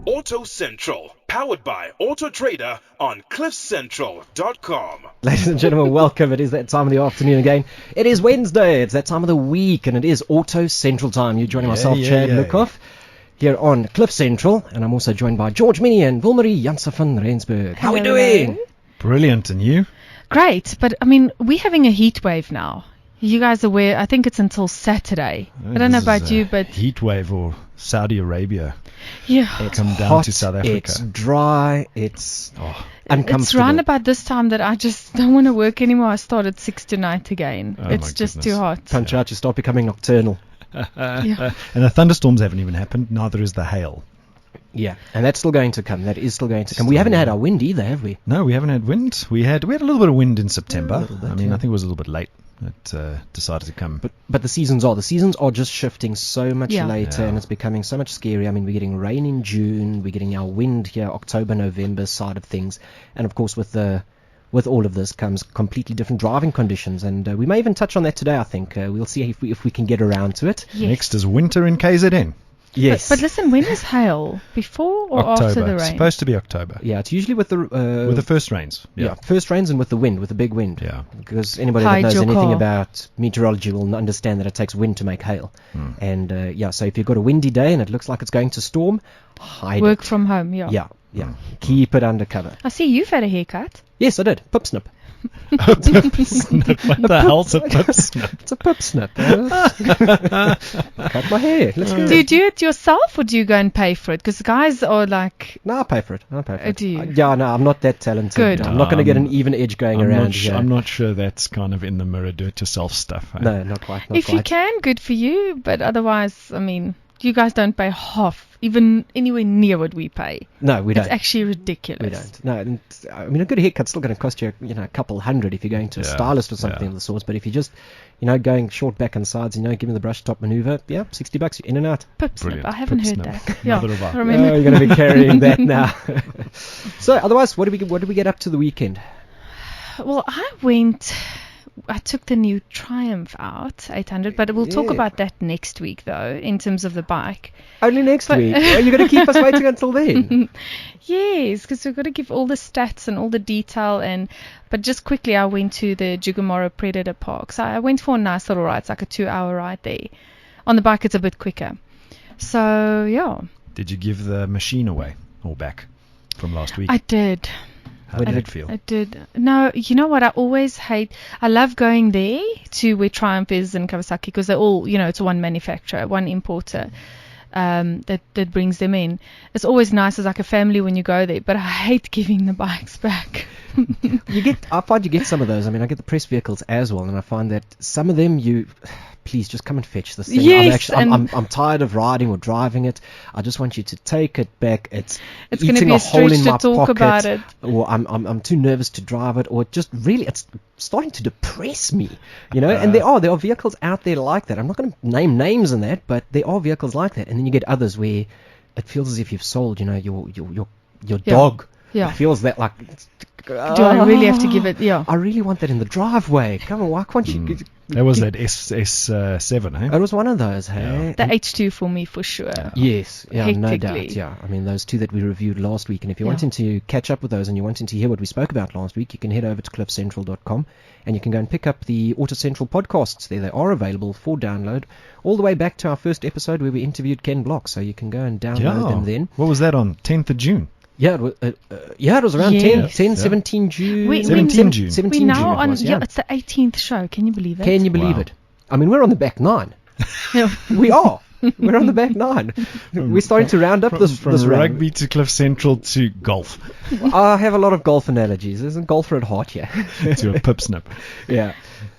Auto Central, powered by AutoTrader on CliffCentral.com. Ladies and gentlemen, welcome. It is that time of the afternoon again. It is Wednesday. It's that time of the week, and it is Auto Central time. You're joining myself, Chad Lukoff, here on Cliff Central, and I'm also joined by George Minnie and Wilmarie Janse van Rensburg. How are we doing? Brilliant, and you? Great, but I mean, we're having a heat wave now. You guys are aware? I think it's until Saturday. I don't know about you, but heat wave or Saudi Arabia. Yeah, it's come down hot, to South Africa. It's dry. It's uncomfortable. It's round about this time that I just don't want to work anymore. I start at 6 tonight again. It's just too hot. Punch out, you start becoming nocturnal. Yeah. And the thunderstorms haven't even happened. Neither is the hail. Yeah, and that's still going to come. That is still going to come. We haven't had our wind either, have we? No, we haven't had wind. We had a little bit of wind in September. Bit, I think it was a little bit late. It decided to come. But the seasons are just shifting so much later, and it's becoming so much scary. I mean, we're getting rain in June, we're getting our wind here, October, November side of things, and of course with all of this comes completely different driving conditions, and we may even touch on that today. I think we'll see if we can get around to it. Yes. Next is winter in KZN. Yes. But listen, when is hail? Before or October. after the rain? It's supposed to be October. Yeah, it's usually with the first rains. Yeah, first rains and with the wind, with the big wind. Yeah. Because anybody that knows anything about meteorology will understand that it takes wind to make hail. And so if you've got a windy day and it looks like it's going to storm, work from home. Yeah. Keep it under cover. I see you've had a haircut. Yes, I did. Pip snip. What the hell's a pip snip? It's a pip snip. Cut my hair. Let's go. Do you do it yourself or do you go and pay for it? Because guys are like... No, I pay for it. Do you? Yeah, no, I'm not that talented. Good. I'm not going to get an even edge going around here. I'm not sure that's kind of in the mirror do-it-yourself stuff. Eh? No, not quite. If you can, good for you. But otherwise, I mean... You guys don't pay half, even anywhere near what we pay. No, we don't. It's actually ridiculous. We don't. No, and, I mean, a good haircut's still going to cost you, a couple hundred if you're going to a stylist or something of the sorts. But if you're just, going short back and sides, giving the brush top maneuver, $60, you're in and out. Pip snip. I haven't heard that. Neither have I. Remember. You're going to be carrying that now. So, otherwise, what did we get up to the weekend? Well, I took the new Triumph out, 800, but we'll talk about that next week, though, in terms of the bike. Only next week? Are you going to keep us waiting until then? Yes, because we've got to give all the stats and all the detail. But just quickly, I went to the Jugamora Predator Park. So I went for a nice little ride. It's like a 2-hour ride there. On the bike, it's a bit quicker. So, yeah. Did you give the machine away or back from last week? I did. How did it feel? I did. No, you know what? I love going there to where Triumph is and Kawasaki because they're all, it's one manufacturer, one importer that brings them in. It's always nice as like a family when you go there, but I hate giving the bikes back. I find you get some of those. I mean, I get the press vehicles as well, and I find that some of them please just come and fetch this thing. Yes, I'm tired of riding or driving it. I just want you to take it back. It's going to be a stretch to talk about it. Or I'm too nervous to drive it, or just really it's starting to depress me. And there are vehicles out there like that. I'm not going to name names in that, but there are vehicles like that. And then you get others where it feels as if you've sold, your dog. Yeah. It feels that like. Do I really have to give it? Yeah. I really want that in the driveway. Come on, why can't you? That was that S7, eh? It was one of those, hey? The H2 for me, for sure. Yes, no doubt. Hectically. Yeah, I mean, those two that we reviewed last week. And if you're wanting to catch up with those and you're wanting to hear what we spoke about last week, you can head over to cliffcentral.com and you can go and pick up the Auto Central podcasts there. They are available for download all the way back to our first episode where we interviewed Ken Block. So you can go and download them then. What was that on? 10th of June? Yeah, it was around 17 June. 17 June. 17 we're now June on, was, it's the 18th show. Can you believe it? Can you believe it? I mean, we're on the back nine. We are. We're on the back nine. We're starting to round up this rugby to Cliff Central to golf. I have a lot of golf analogies. There's a golfer at heart here. To a pip snip. Yeah.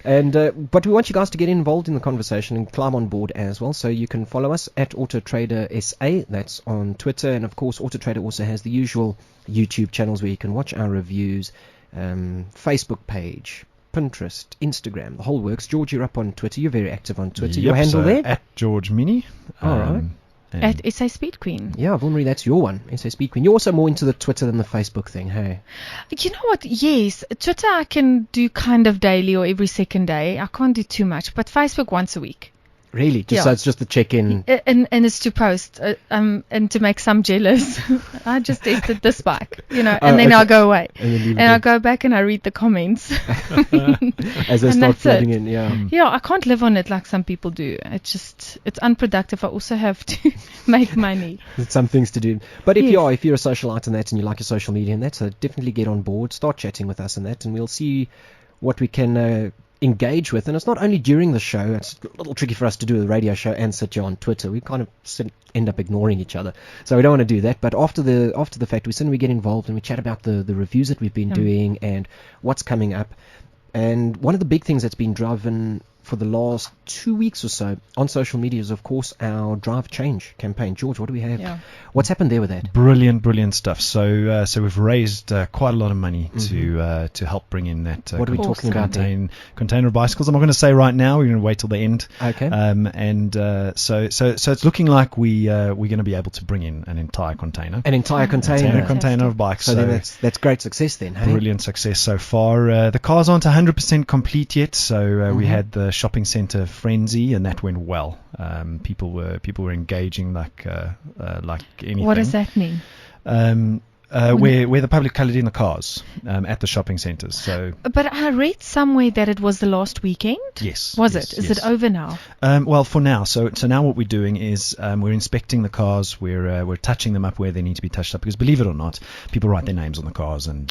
And but we want you guys to get involved in the conversation and climb on board as well. So you can follow us at AutoTrader SA. That's on Twitter. And, of course, AutoTrader also has the usual YouTube channels where you can watch our reviews, Facebook page, Pinterest, Instagram, the whole works. George, you're up on Twitter. You're very active on Twitter. Your handle there? At George Minnie. All right. At SA Speed Queen. Yeah, Wilmarie, that's your one. SA Speed Queen. You're also more into the Twitter than the Facebook thing, hey? You know what? Yes. Twitter I can do kind of daily or every second day. I can't do too much. But Facebook once a week. Really? So it's just the check-in. And it's to post and to make some jealous. I just tested this bike, and then I'll go away. And I'll go back and I read the comments. As they start flooding in, Yeah, I can't live on it like some people do. It's unproductive. I also have to make money. There's some things to do. But if you're a socialite and that, and you like your social media and that, so definitely get on board, start chatting with us and that, and we'll see what we can engage with. And it's not only during the show. It's a little tricky for us to do a radio show and sit here on Twitter. We kind of end up ignoring each other, so we don't want to do that. But after the fact, we certainly get involved and we chat about the reviews that we've been doing and what's coming up. And one of the big things that's been driven for the last 2 weeks or so on social media is, of course, our Drive Change campaign. George, what do we have? Yeah. What's happened there with that? Brilliant stuff. So we've raised quite a lot of money to help bring in that. What are we talking about there? Container of bicycles. I'm not going to say right now. We're going to wait till the end. Okay. So it's looking like we're going to be able to bring in an entire container. An entire container. Container of bikes. So then that's great success then. Hey? Brilliant success so far. The cars aren't 100% complete yet. So we had the shopping centre frenzy, and that went well. People were engaging like anything. What does that mean? Where the public coloured in the cars at the shopping centres. So, but I read somewhere that it was the last weekend. Yes. Was it? Is it over now? Well, for now. So now what we're doing is we're inspecting the cars. We're touching them up where they need to be touched up, because believe it or not, people write their names on the cars and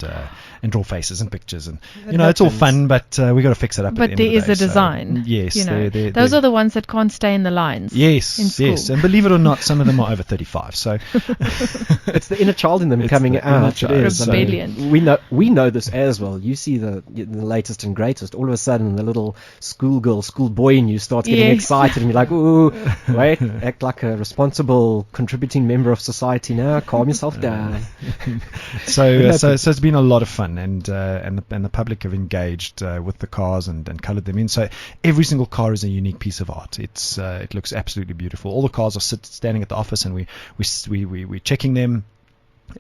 draw faces and pictures, and it's all fun, but we got to fix it up. But at the there end of the is day. a design. So, yes, those are the ones that can't stay in the lines. Yes, in school. yes, and believe it or not, some of them are over 35. So it's the inner child in them coming out. It is. Rebellion. We know this as well. You see the latest and greatest. All of a sudden, the little schoolboy in you starts getting excited, and you're like, "Ooh, wait, act like a responsible, contributing member of society now. Calm yourself down." So it's been a lot of fun, and the public have engaged with the cars and coloured them in. So every single car is a unique piece of art. It looks absolutely beautiful. All the cars are standing at the office, and we're checking them.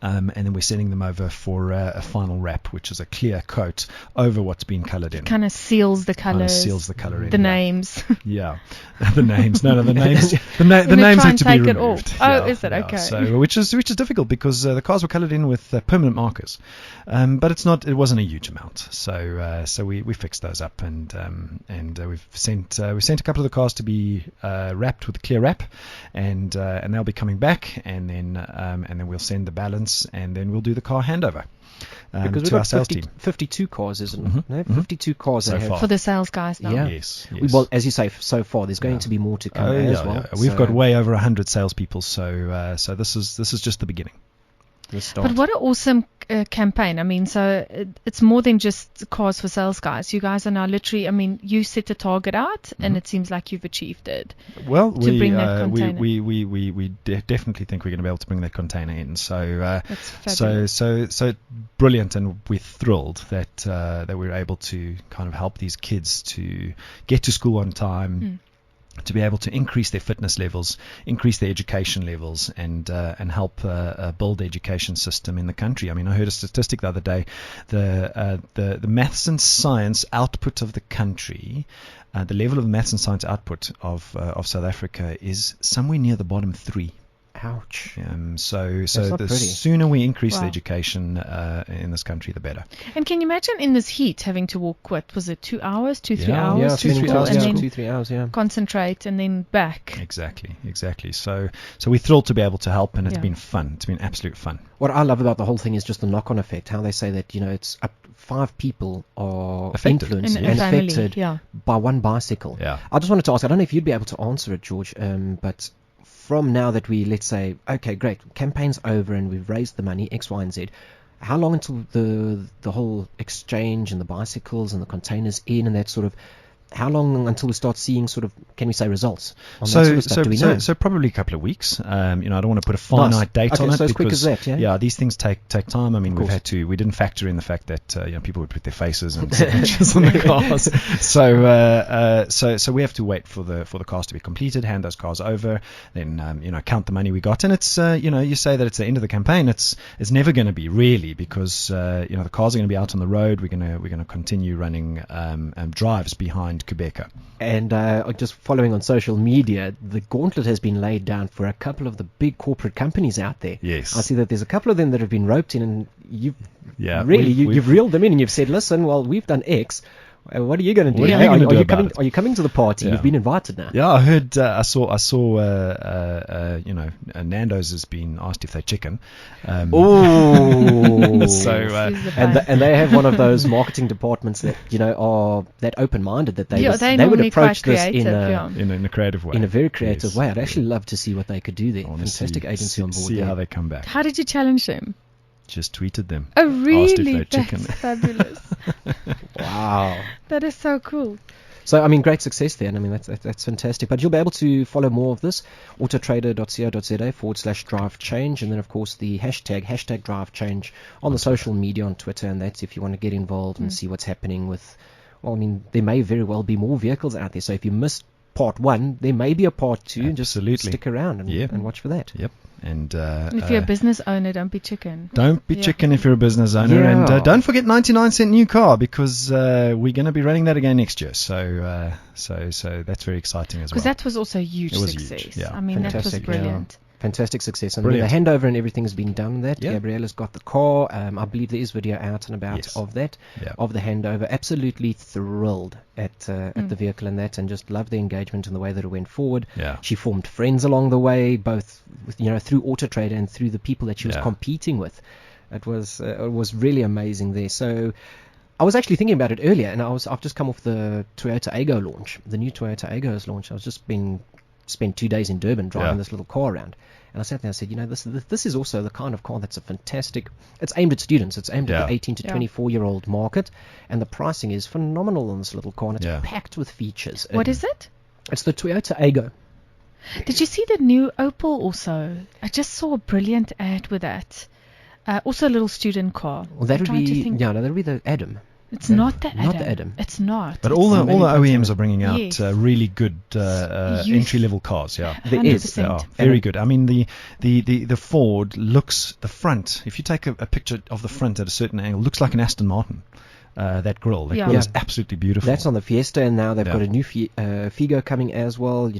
And then we're sending them over for a final wrap, which is a clear coat over what's been coloured in. Kind of seals the colours. Seals the colour in. The names. Yeah, the names. No, the names. The names had to be removed. Is it? Okay. So which is difficult, because the cars were coloured in with permanent markers, but it wasn't a huge amount. So we fixed those up, and we've sent a couple of the cars to be wrapped with clear wrap, and they'll be coming back, and then we'll send the balance. And then we'll do the car handover because we've got 52 cars, isn't it? No, 52 cars so far. For the sales guys now. Yeah. Yes. Well, as you say, so far there's going to be more to come as well. Yeah. We've got way over 100 salespeople, so this is just the beginning. But what an awesome campaign. I mean, so it's more than just cars for sales guys. You guys are now literally, I mean, you set a target out, and it seems like you've achieved it. Well, bring that container. we definitely think we're going to be able to bring that container in. So that's fabulous. So brilliant, and we're thrilled that we're able to kind of help these kids to get to school on time. To be able to increase their fitness levels, increase their education levels, and help build the education system in the country. I mean, I heard a statistic the other day: the maths and science output of the country, the level of maths and science output of South Africa is somewhere near the bottom 3. Ouch. So the sooner we increase the education in this country, the better. And can you imagine in this heat having to walk, what was it, 2 hours, 2-3 hours? Yeah, 2-3 hours, and then 2-3 hours, yeah. Concentrate and then back. Exactly. So we're thrilled to be able to help, and it's been fun. It's been absolute fun. What I love about the whole thing is just the knock-on effect, how they say that, it's up 5 people are influenced and affected by one bicycle. Yeah. I just wanted to ask, I don't know if you'd be able to answer it, George, but from now that we, let's say, okay, great, campaign's over and we've raised the money, X, Y, and Z, how long until the whole exchange and the bicycles and the containers in and that sort of, how long until we start seeing sort of, can we say, results on that sort of stuff? Do we know? So probably a couple of weeks. I don't want to put a finite date on it. So as quick as that, yeah, these things take time. I mean, we didn't factor in the fact that people would put their faces and signatures on the cars. So we have to wait for the cars to be completed, hand those cars over, then count the money we got, and it's you say that it's the end of the campaign. It's never going to be, really, because the cars are going to be out on the road. We're going to continue running drives behind and Quebecer. And just following on social media, the gauntlet has been laid down for a couple of the big corporate companies out there. Yes. I see that there's a couple of them that have been roped in, and you've we've you've reeled them in, and you've said, listen, well, we've done X. What are you going to do? What are you gonna do about it? Are you coming to the party? Yeah. You've been invited now. Yeah, I heard. I saw. Nando's has been asked if they're chicken. Oh, So and they have one of those marketing departments that are that open-minded, that they would normally approach quite this in creative, in a creative way. in a very creative Yes. way. I'd actually love to see what they could do there. I wanna Fantastic agency on board See there. how they come back. How did you challenge them? Just tweeted them. Oh, Asked if really? they're That's chicken. fabulous. Wow. That is so cool. So, I mean, great success there, and I mean, that's fantastic. But you'll be able to follow more of this, autotrader.co.za/drive change, and then, of course, the hashtag drive change on the social media on Twitter, and that's if you want to get involved and see what's happening with, well, I mean, there may very well be more vehicles out there, so if you missed part 1, there may be a part 2, and just Absolutely. stick around and watch for that. Yep. And If you're a business owner, don't be chicken. don't be Yeah. chicken if you're a business owner, Yeah. and don't forget 99-cent new car, because we're going to be running that again next year. So that's very exciting as well. Because that was also a huge It was success. huge, yeah. I mean, Fantastic, that was brilliant. Fantastic success. And Brilliant. the handover and everything has been done. That Yeah. Gabriella's got the car. I believe there is video out and about Yes. of that, Yeah. of the handover. Absolutely thrilled at the vehicle and that, and just love the engagement and the way that it went forward. Yeah. She formed friends along the way, both with, through AutoTrader and through the people that she was Yeah. competing with. It was really amazing there. So I was actually thinking about it earlier, and I've just come off the Toyota Aygo launch, the new Toyota Aygo's launch. I was just spent 2 days in Durban driving Yeah. this little car around. And I sat there and said, this is also the kind of car that's a fantastic. It's aimed at students. It's aimed at the 18 to 24-year-old market, and the pricing is phenomenal on this little car, and it's Yeah. packed with features. What is it? It's the Toyota Aygo. Did you see the new Opel also? I just saw a brilliant ad with that. Also a little student car. Well, that I'm would trying to be think. that would be the Adam. It's not the Adam. Not the Adam. It's not. But It's all the maybe OEMs are bringing out Yes. really good Youth. entry level cars. Yeah. There is. 100%. They are very good. I mean, the Ford looks, the front, if you take a picture of the front at a certain angle, looks like an Aston Martin. That grill Yeah. is Yeah. absolutely beautiful. That's on the Fiesta, and now they've Yeah. got a new Figo coming as well.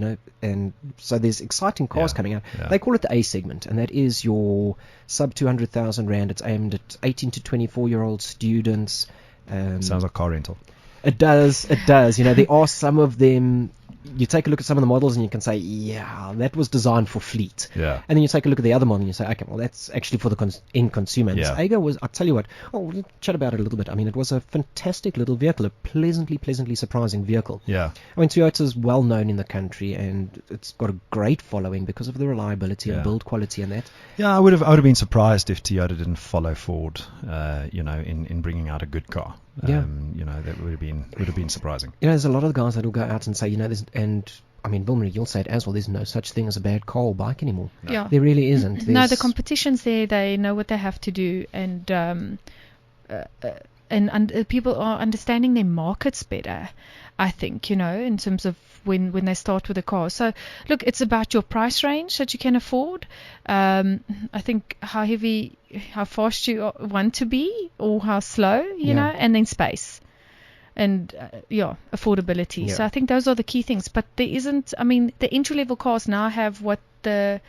And so there's exciting cars Yeah. coming out. Yeah. They call it the A segment, and that is your sub 200,000 rand. It's aimed at 18 to 24-year-old students. Sounds like car rental. It does. There are some of them. You take a look at some of the models and you can say, yeah, that was designed for fleet. Yeah. And then you take a look at the other model and you say, okay, well, that's actually for the end consumer. And Yeah. this Aygo was, I'll tell you what, we'll chat about it a little bit. I mean, it was a fantastic little vehicle, a pleasantly surprising vehicle. Yeah. I mean, Toyota's well known in the country, and it's got a great following because of the reliability and Yeah. build quality and that. Yeah, I would have been surprised if Toyota didn't follow Ford, in bringing out a good car. Yeah. That would have been surprising. There's a lot of guys that will go out and say, Vilma, you'll say it as well, there's no such thing as a bad car or bike anymore. Yeah. There really isn't. No, the competition's there. They know what they have to do, and people are understanding their markets better, I think, in terms of when they start with a car. So, look, it's about your price range that you can afford. I think how fast you want to be, or how slow, Yeah. and then space. And affordability. Yeah. So I think those are the key things. But there isn't. I mean, the entry level cars now have what the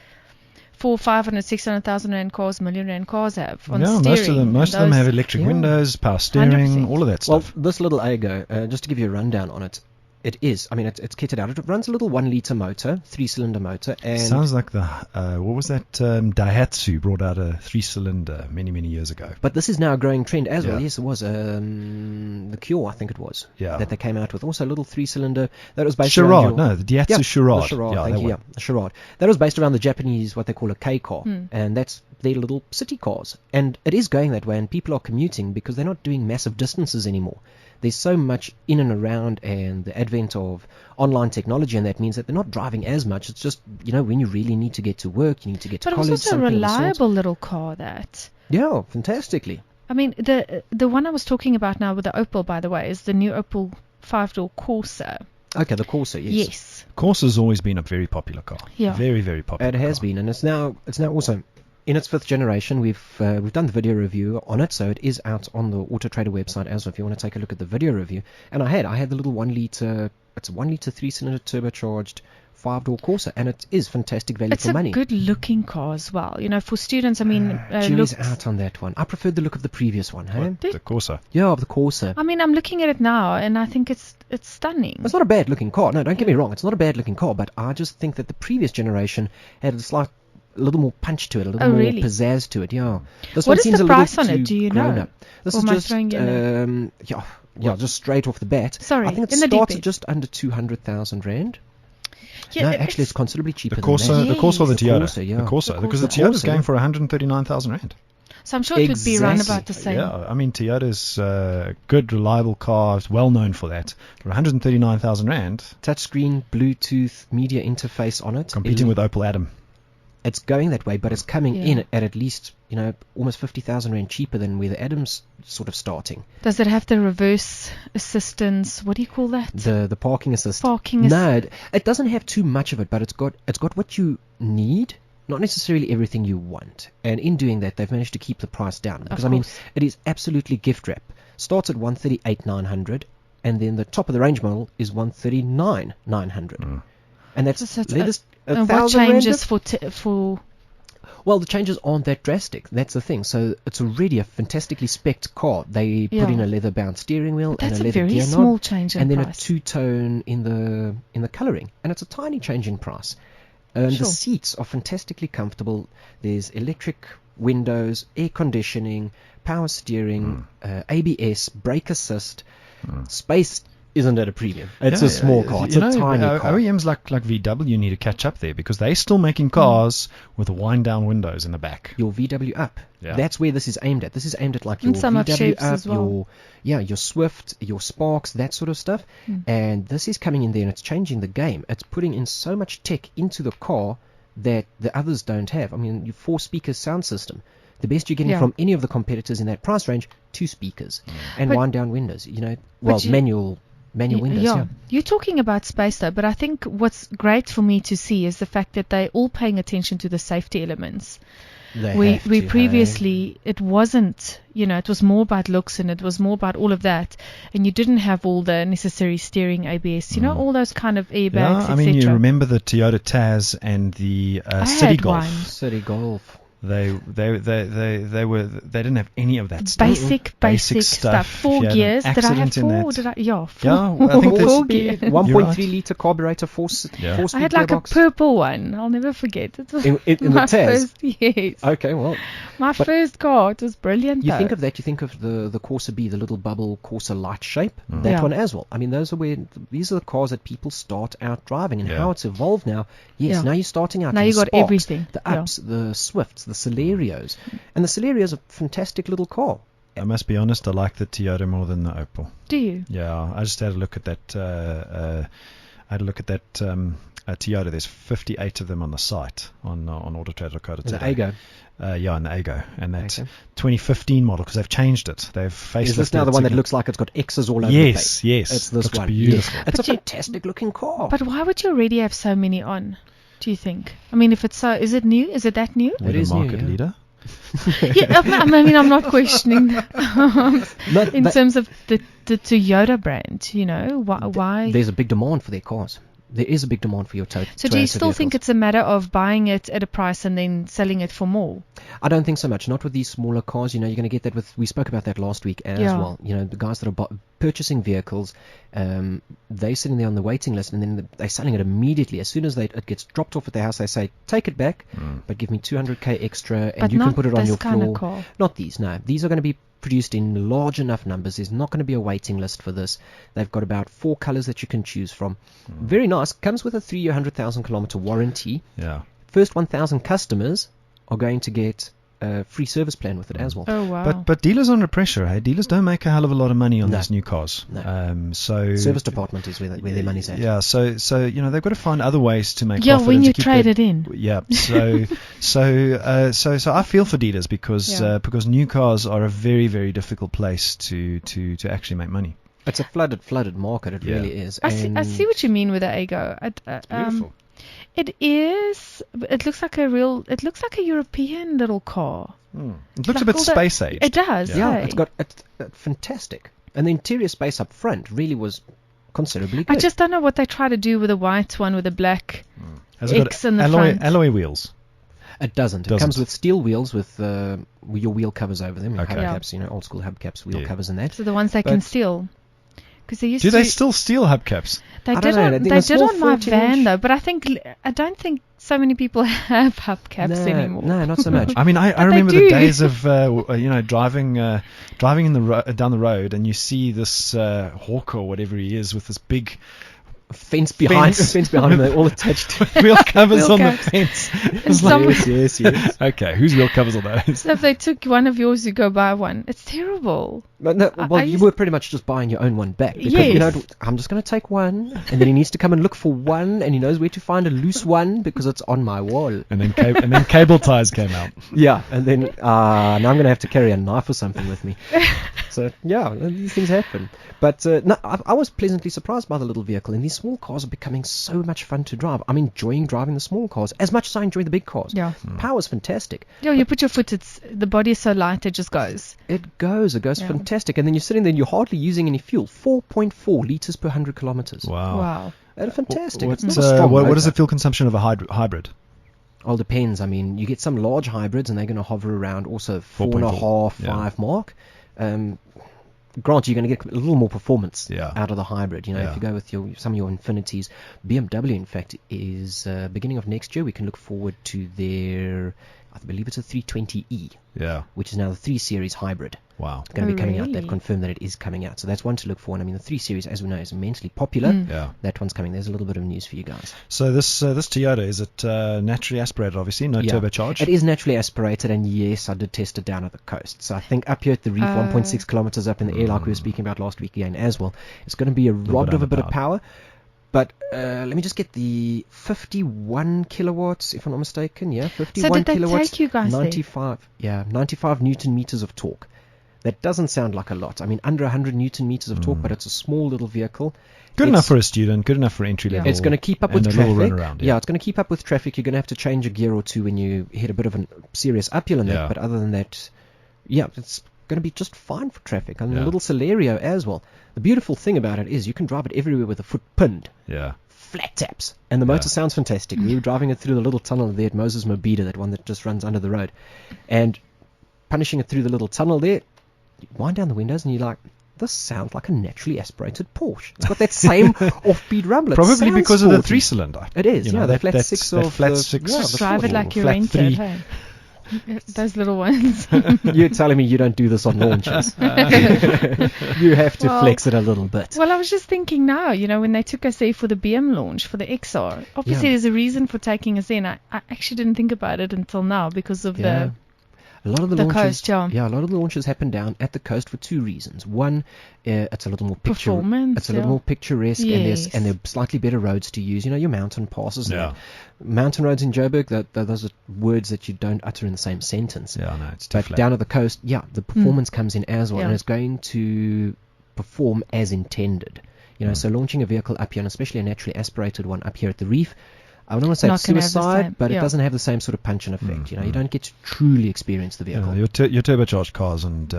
500,000, 600,000 rand cars, million rand cars have on Yeah, steering. most of them have electric Yeah. windows, power steering, 100%. all of that Well, stuff. this little Aygo, just to give you a rundown on it, it's kitted out. It runs a little 1-litre motor, 3-cylinder motor, and Sounds like the what was that? Daihatsu brought out a 3-cylinder many years ago. but this is now a growing trend as well. Yeah. Yes, it was the Cure, I think it was, Yeah. that they came out with. Also a little 3-cylinder that was based Charade, around no, the Daihatsu the Charade. Charade, Yeah, thank that you. one. Yeah, the Charade. That was based around the Japanese, what they call a K car, and that's their little city cars. And it is going that way, and people are commuting because they're not doing massive distances anymore. There's so much in and around, and the advent of online technology, and that means that they're not driving as much. It's just, when you really need to get to work, you need to get to But it college. was also a something of the sort. reliable little car. That. Yeah, fantastically. I mean, the one I was talking about now with the Opel, by the way, is the new Opel 5-door Corsa. Okay, the Corsa, yes. Yes. Corsa's always been a very popular car. Yeah. Very popular. It has car. been, and it's now also in its 5th generation. We've done the video review on it, so it is out on the AutoTrader website as well if you want to take a look at the video review. And I had the little 1 litre, it's a 1 litre 3-cylinder turbocharged 5-door Corsa, and it is fantastic value for money. It's a good looking car as well. For students, jury's out on that one. I preferred the look of the previous one, hey? The Corsa. Yeah, of the Corsa. I'm looking at it now, and I think it's stunning. It's not a bad looking car. No, don't get me wrong. It's not a bad looking car, but I just think that the previous generation had a little more punch to it, a little more pizzazz to it. Yeah. This What one is seems the a little price on it? Do you know? up. This Or is am I just throwing you in just straight off the bat. Sorry, I think it in the deep starts at end. just under 200,000 rand. Yeah, No, actually, it's considerably cheaper The than Corsa, that. the Corsa or the The Toyota? Corsa, yeah. The Corsa, because the The Toyota's Corsa, going yeah. for 139,000 rand. So I'm sure it would be around Exactly. about the same. Yeah, Toyota's a good, reliable car. It's well known for that. For 139,000 rand, Touchscreen, Bluetooth, media interface on it. competing with Opel Adam. It's going that way, but it's coming Yeah. in at least, almost 50,000 rand cheaper than where the Adam's sort of starting. Does it have the reverse assistance? What do you call that? The parking assist. Parking it doesn't have too much of it, but it's got what you need, not necessarily everything you want. And in doing that, they've managed to keep the price down. Because course. it is absolutely gift wrap. Starts at 138,900, and then the top of the range model is 139,900. And that's So it's let us a And what 1,000 rand changes diff- for Well, the changes aren't that drastic. That's the thing. So it's already a fantastically spec'd car. They put in a leather-bound steering wheel But and that's a a leather very gear small knob, change in and then price. a two-tone in the colouring, and it's a tiny change in price. The Sure. seats are fantastically comfortable. There's electric windows, air conditioning, power steering, ABS, brake assist. Space isn't at a premium. It's a small car. It's a tiny car. OEMs like VW need to catch up there because they're still making cars with wind-down windows in the back. Your VW Up. Yeah. That's where this is aimed at. This is aimed at like your And some of VW shapes Up, as well. your Swift, your Sparks, that sort of stuff. And this is coming in there and it's changing the game. It's putting in so much tech into the car that the others don't have. Your 4-speaker sound system. The best you're getting from any of the competitors in that price range, 2 speakers and But- wind-down windows. Manual windows. Yeah. You're talking about space though, but I think what's great for me to see is the fact that they're all paying attention to the safety elements. We previously it wasn't, it was more about looks and it was more about all of that, and you didn't have all the necessary steering, ABS, all those kind of airbags, etc. You remember the Toyota Tazz and the City had Golf. one. City Golf. They didn't have any of that stuff. Basic stuff. 4 gears. Did I have 4? Did I? Yeah, 4. Yeah, I think Four there's- gears. 1.3 You're right. litre carburetor, 4-speed I had like gearbox. a purple one. I'll never forget. It was In the my Tazz? first, yes. Okay, well, My first car. It was brilliant. you though. think of that, you think of the Corsa B, the little bubble Corsa light shape, that Yeah. one as well. These are the cars that people start out driving, and Yeah. how it's evolved now. Yes, Yeah. now you're starting out. Now with you the got Sparks, everything. The Yeah. Ups, the Swifts, the Celerios, and the Celerio's a fantastic little car. I must be honest, I like the Toyota more than the Opel. Do you? Yeah, I just had a look at that. Toyota. There's 58 of them on the site on AutoTrader. The Ago. In the Ago, and that Okay. 2015 model because they've changed it. They've facelifted. Is this now the it one that signi- looks like it's got X's all over the place? Yes, It's this looks one. beautiful. It's But a you- fantastic looking car. But why would you already have so many on? Do you think? If it's so, is it new? Is it that new? We're It the is new, market yeah. leader. Yeah, I'm not questioning that. But- In but terms of the Toyota brand, why? there's a big demand for their cars. There is a big demand for your Toyota. So do you still think it's a matter of buying it at a price and then selling it for more? I don't think so much. Not with these smaller cars. You're going to get that with. We spoke about that last week as Yeah. well. The guys that are purchasing vehicles, they're sitting there on the waiting list, and then they're selling it immediately as soon as it gets dropped off at their house. They say, "Take it back, but give me 200k extra, and But you can not put it on this your kind floor." of car. Not these. No, these are going to be produced in large enough numbers. There's not going to be a waiting list for this. They've got about 4 colors that you can choose from. Very nice. Comes with a 3-year, 100,000 kilometer warranty. Yeah. First 1,000 customers are going to get a free service plan with it as well. Oh wow! But dealers are under pressure. Hey, dealers don't make a hell of a lot of money on No. these new cars. No. So Service department is where their money's at. Yeah, so they've got to find other ways to make yeah, profit when and you to keep trade their- it in. Yeah, so I feel for dealers because new cars are a very, very difficult place to actually make money. It's a flooded market. It really is. I see what you mean with the Ago. It's beautiful. It is. It looks like a European little car. It looks a bit space age. It does. Yeah, hey. it's got it's fantastic. And the interior space up front really was considerably good. I just don't know what they try to do with the white one with the black Has it X got in the front. alloy wheels? It doesn't. It Doesn't. comes with steel wheels with your wheel covers over them. Okay. Hubcaps, old school hubcaps, wheel covers and that. So the ones they can But- steal. Because they used Do to. they still steal hubcaps? They I did don't know, I on, think they the did small on my 14 van inch- though, but I don't think so many people have hubcaps anymore. No, not so much. I mean, I they remember the do. days of driving in down the road, and you see this hawk or whatever he is with this big Fence behind Fence. him, they're all attached to wheel covers Wheel on covers. the fence. And It's like, some- yes. okay, whose wheel covers are those? So if they took one of yours, you go buy one. It's terrible. But no, I well, you used- were pretty much just buying your own one back. Because, Yes. I'm just going to take one, and then he needs to come and look for one, and he knows where to find a loose one because it's on my wall. And then cable ties came out. Yeah, and then now I'm going to have to carry a knife or something with me. So, yeah, these things happen. But no, I was pleasantly surprised by the little vehicle, and these small cars are becoming so much fun to drive. I'm enjoying driving the small cars as much as I enjoy the big cars. Yeah. Power's fantastic. Yeah, you put your foot. The body is so light, it just goes. It goes Yeah. fantastic. And then you're sitting there and you're hardly using any fuel. 4.4 litres per 100 kilometers. Wow. That's fantastic. What, It's not a strong what is motor. the fuel consumption of a hybrid? All depends. I mean, you get some large hybrids and they're going to hover around also 4.4, 4.5, 5 mark. Granted, you're going to get a little more performance Yeah. out of the hybrid. If you go with some of your Infinities. BMW, in fact, is beginning of next year. We can look forward to their, I believe it's a 320e, Yeah. which is now the 3 Series hybrid. Wow. Going to be coming out. Really? They've confirmed that it is coming out. So that's one to look for. And I mean, the 3 Series, as we know, is immensely popular. Yeah. That one's coming. There's a little bit of news for you guys. So this Toyota, is it naturally aspirated? Obviously, no Yeah. turbocharged. It is naturally aspirated, and yes, I did test it down at the coast. So I think up here at the reef, 1.6 kilometers up in the air, like we were speaking about last week again as well, it's going to be robbed of a bit of power. But let me just get the 51 kilowatts, if I'm not mistaken. Yeah, 51 So did they kilowatts. take you guys there? 95 newton meters of torque. That doesn't sound like a lot. I mean, under 100 newton meters of torque, but it's a small little vehicle. Good enough for a student. Good enough for entry level. It's going to keep up and with a little traffic. run around, Yeah, it's going to keep up with traffic. You're going to have to change a gear or two when you hit a bit of a serious uphill in Yeah. that. But other than that, yeah, it's going to be just fine for traffic. And Yeah. a little Celerio as well. The beautiful thing about it is you can drive it everywhere with a foot pinned. Yeah. Flat taps. And the motor sounds fantastic. We were driving it through the little tunnel there at Moses Mobida, that one that just runs under the road. And punishing it through the little tunnel there, you wind down the windows and you're like, this sounds like a naturally aspirated Porsche. It's got that same offbeat rumble. It Probably sounds because of the sporty. 3-cylinder. It is, You know, yeah. The that- flat that's- six that of flat the, six- yeah, Just the Drive it Porsche. like you flat rent three. it. Hey? Those little ones. You're telling me you don't do this on launches. You have to Well- flex it a little bit. Well, I was just thinking now, when they took us there for the BM launch, for the XR, obviously Yeah. there's a reason for taking us in. I actually didn't think about it until now because of Yeah. A lot of the the launches, coast, yeah. a lot of the launches happen down at the coast for two reasons. One, it's a little more Performance, It's a little yeah. more picturesque, Yes. and there are slightly better roads to use. Your mountain passes. And Yeah. that. Mountain roads in Joburg, those are words that you don't utter in the same sentence. Yeah, no, it's too But flat. down at the coast, the performance comes in as well, Yeah. and it's going to perform as intended. So launching a vehicle up here, and especially a naturally aspirated one up here at the reef, I don't want to say Not it's gonna have the suicide, same- but it yeah. doesn't have the same sort of punch and effect. You don't get to truly experience the vehicle. Your turbocharged cars and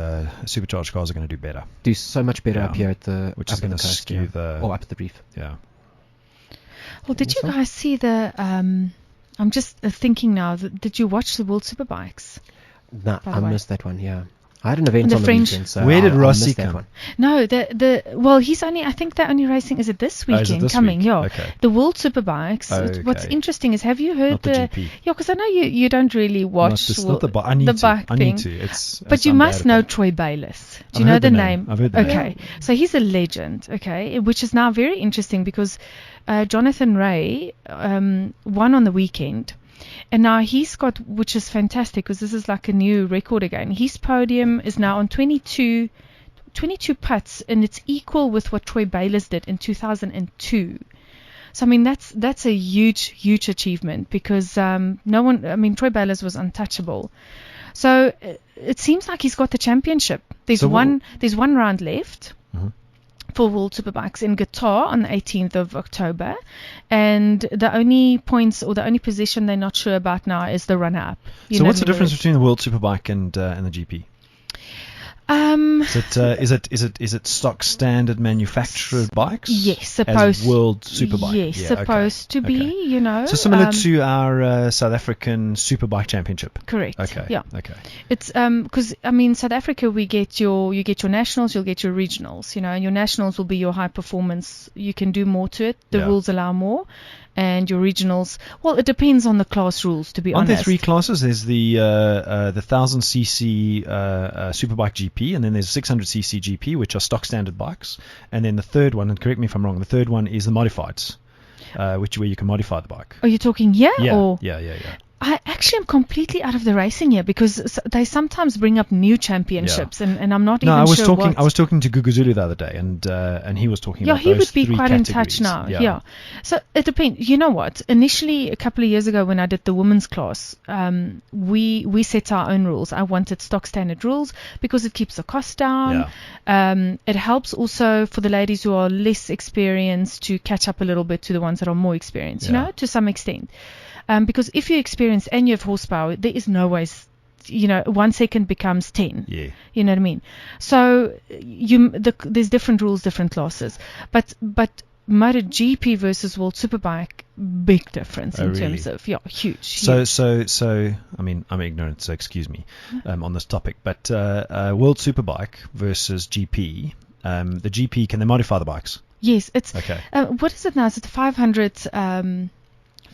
supercharged cars are going to do better. Do so much better Yeah. up here at the Which up is at the gonna coast, skew the- or up at the reef. Yeah. Well, did you Also? guys see the? I'm just thinking now. Did you watch the World Superbikes? No, By the I way. missed that one. Yeah, I had an event The on the French- weekend, so Where did I Rossi missed that come? one. No, well, he's only. I think they're only racing. Is it this Oh, is it weekend this coming? week? Yeah. Okay. The World Superbikes. What's Okay. interesting is, have you heard Not the GP. Yeah, because I know you don't really watch Not the bike. I need the to. bike I thing. need to. It's. But you I'm must bad know at that. Troy Bayliss. Do I've you know heard the the name? name. I've heard the name. Okay, so he's a legend. Okay, which is now very interesting because Jonathan Ray won on the weekend. And now he's got, which is fantastic because this is like a new record again. His podium is now on 22 putts, and it's equal with what Troy Bayliss did in 2002. So I mean that's a huge achievement because Troy Bayliss was untouchable. So it seems like he's got the championship. There's So one round left. Mhm. for World Superbikes in Qatar on the 18th of October, and the only points or the only position they're not sure about now is the runner-up. So what's the difference between the World Superbike and the GP? Is it stock standard manufactured bikes? Yes, supposed as World Superbike. Yes, supposed to be. So similar to our South African Superbike Championship. Correct. Okay. Yeah. Okay. It's because South Africa you get your nationals, you'll get your regionals, and your nationals will be your high performance. You can do more to it. The rules allow more. And your regionals, well, it depends on the class rules, to be honest. Aren't there 3 classes? There's the 1000cc Superbike GP, and then there's 600cc GP, which are stock standard bikes. And then the third one, and correct me if I'm wrong, the third one is the modifieds, where you can modify the bike. Are you talking here? Yeah. I actually am completely out of the racing here because they sometimes bring up new championships, and I'm not even sure what. I was talking to Guguzulu the other day, and he was talking about those 3 he would be quite categories. in touch now. Yeah. So it depends. You know what? Initially, a couple of years ago when I did the women's class, we set our own rules. I wanted stock standard rules because it keeps the cost down. Yeah. It helps also for the ladies who are less experienced to catch up a little bit to the ones that are more experienced, to some extent. Because if you're experienced and you have horsepower, there is no ways, 1 second becomes 10. Yeah. You know what I mean? So there's different rules, different classes. But MotoGP versus World Superbike, big difference in terms of, huge. So, I mean, I'm ignorant, so excuse me on this topic. But World Superbike versus GP, the GP, can they modify the bikes? Yes, it's okay. What is it now? Is it 500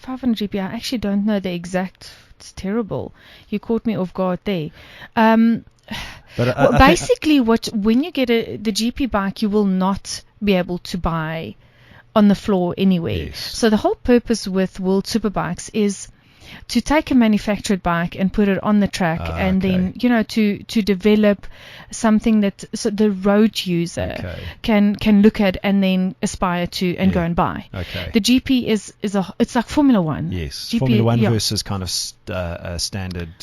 GP? I actually don't know the exact. It's terrible. You caught me off guard there. But basically, when you get the GP bike, you will not be able to buy on the floor anywhere. Yes. So the whole purpose with World Superbikes is to take a manufactured bike and put it on the track, and then to develop something that the road user can look at and then aspire to and go and buy. Okay. The GP it's like Formula One. Yes. GP, Formula One versus kind of standard.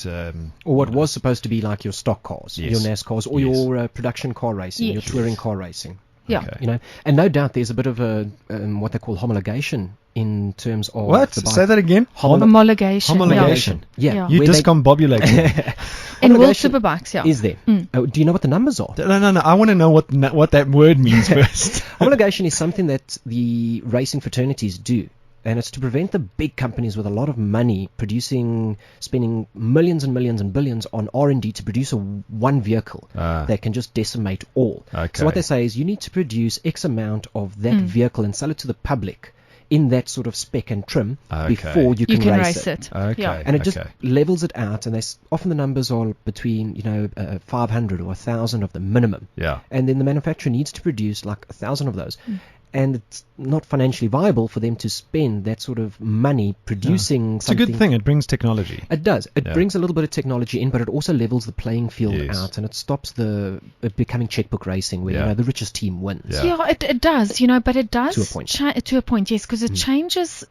Or what was supposed to be like your stock cars, your NASCARs, or your production car racing, your touring car racing. Yeah. Okay. And no doubt there's a bit of a what they call homologation in terms of what? The bike. Say that again. Homologation. Yeah. You discombobulated. In World Superbikes, Is there? Do you know what the numbers are? No. I want to know what that word means first. Homologation is something that the racing fraternities do. And it's to prevent the big companies with a lot of money spending millions and millions and billions on R&D to produce one vehicle that can just decimate all. Okay. So what they say is you need to produce X amount of that vehicle and sell it to the public in that sort of spec and trim before you can race it. Okay. Yeah. And it just levels it out, and often the numbers are between 500 or 1,000 of the minimum. Yeah. And then the manufacturer needs to produce like 1,000 of those. And it's not financially viable for them to spend that sort of money producing something. It's a good thing. It brings technology. It does. It brings a little bit of technology in, but it also levels the playing field out, and it stops it becoming checkbook racing where the richest team wins. Yeah, it does, but it does. To a point. To a point, yes, because it changes,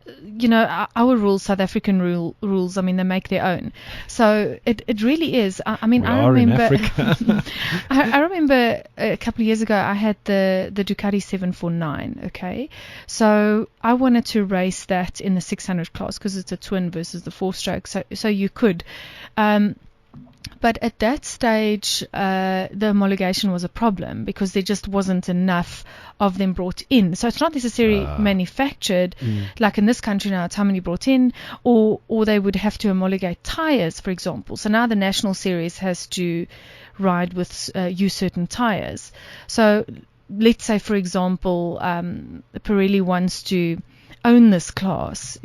our rules, South African rules, I mean, they make their own. So it really is. I remember in Africa. I remember a couple of years ago I had the Ducati 749. Okay, so I wanted to race that in the 600 class because it's a twin versus the 4-stroke, so you could, but at that stage the homologation was a problem because there just wasn't enough of them brought in. So it's not necessarily manufactured like in this country now. It's how many brought in, or they would have to homologate tires, for example. So now the national series has to ride with use certain tires. So let's say, for example, Pirelli wants to own this class,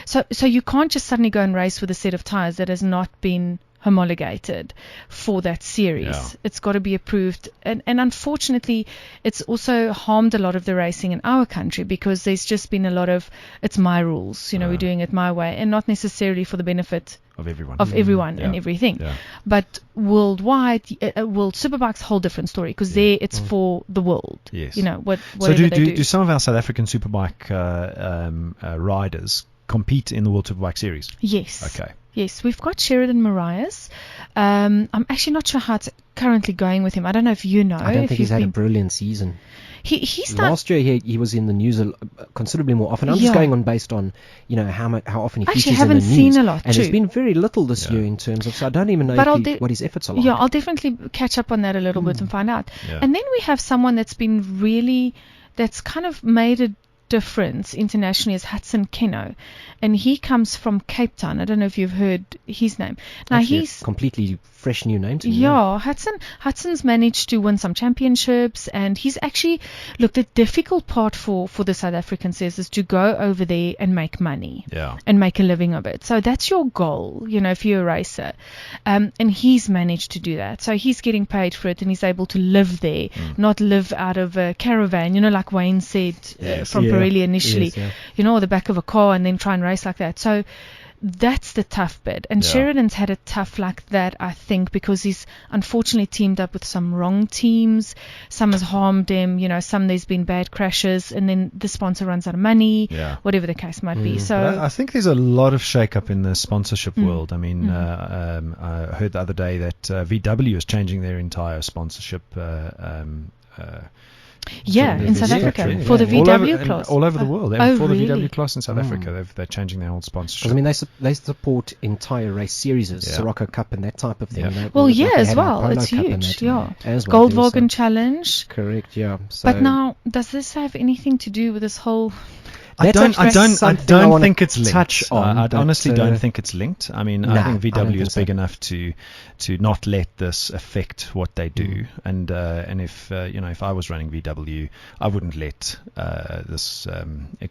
so you can't just suddenly go and race with a set of tires that has not been homologated for that series. Yeah. It's got to be approved, and unfortunately it's also harmed a lot of the racing in our country because there's just been a lot of it's my rules, we're doing it my way, and not necessarily for the benefit of everyone and everything. But worldwide, World Superbikes, whole different story because there it's for the world. Yes. So do some of our South African Superbike riders compete in the World Superbike Series? Yes. Okay. Yes, we've got Sheridan Marias. I'm actually not sure how it's currently going with him. I don't know if you know. I don't if think he's you've had a been. brilliant season. He's done. Last year he was in the news considerably more often. I'm just Yeah. going on based on how often he I actually features in the haven't news. seen a lot, and there's true. been very little this Yeah. year in terms of. So I don't even know But what his efforts are like. Yeah, I'll definitely catch up on that a little bit and find out. Yeah. And then we have someone that's kind of made a difference internationally is Hudson Keno, and he comes from Cape Town. I don't know if you've heard his name. Now Actually, he's a completely fresh new name to me. Yeah, Hudson's managed to win some championships, and he's actually, look, the difficult part for the South Africans is to go over there and make money. Yeah. And make a living of it. So that's your goal, if you're a racer. And he's managed to do that. So he's getting paid for it, and he's able to live there, not live out of a caravan, like Wayne said from Pirelli initially, Yes, yeah. or the back of a car, and then try and race like that. So that's the tough bit. And Yeah. Sheridan's had it tough like that, I think, because he's unfortunately teamed up with some wrong teams. Some has harmed him, some there's been bad crashes, and then the sponsor runs out of money, Yeah. whatever the case might be. But So I think there's a lot of shake-up in the sponsorship world. I mean, I heard the other day that VW is changing their entire sponsorship. in South Africa yeah. for the Yeah. VW class. all over the world. Oh, For really? the VW class in South Africa, they're changing their whole sponsorship. Because I mean, they support entire race series, Yeah. Sirocco Cup and that type of thing. Yeah. Well, like yeah, they as had in well. Polo It's Cup and huge. that Yeah. as well too, Goldwagen so- Challenge. Correct. Yeah. So But now, does this have anything to do with this whole? I That's don't something I wanna think it's linked. touch on, I but, honestly don't think it's linked. I mean, I Nah, think I don't VW is think so. big enough to not let this affect what they do. And if if I was running VW, I wouldn't let this